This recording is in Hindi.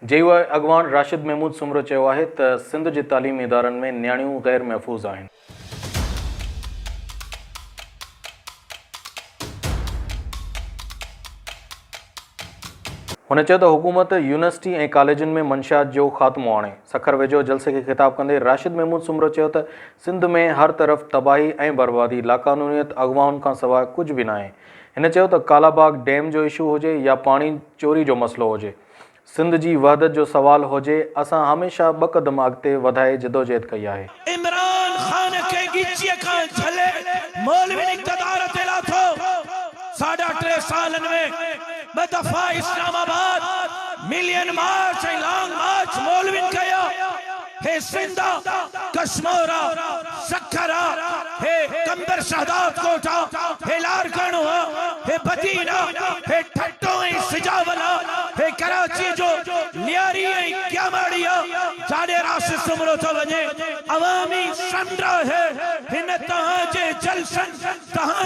जेयू अॻवान राशिद महमूद सुमरो चयो आहे त सिंध जे तालीमी इदारनि में नियाणियूं ग़ैर महफ़ूज़ आहिनि। हुन चयो त हुकूमत यूनिवर्सिटी ऐं कॉलेजनि में मंशियात जो ख़ात्मो आणे। सखर वेझो जलसे खे ख़िताब कंदे राशिद महमूद सुमरो चयो त सिंध में हर तरफ़ तबाही ऐं बर्बादी, लाक़ानूनियत, अॻवाउनि खां सवाइ कुझु बि न आहे। हिन चयो त कालाबाग डैम जो इशू हुजे या पाणी चोरी जो मसइलो हुजे, सिंध जी वहदत जो सवाल हुजे, असां हमेशह 2 क़दम अॻिते वधाए जिदोजहद कई आहे। इमरान खान के गिच्चे खां झले मौलवी इक़्तिदार ते लाथो। 3.5 सालन में ब दफ़ा इस्लामाबाद मिलियन मार्च ऐं लॉन्ग मार्च मौलविन कया। हे सिंधा, कश्मीरा, सखरा, हे कंबर शहदाद कोटा, हे लारकानो, हे बदीना, हे ठट्टो ऐं सिजावला, हे कराची जो लियारी ऐं क्यामाड़िया, जाडे राशिद सुमरो तो वने अवामी संद्रा है। हिन तहां जे जलसन, तहां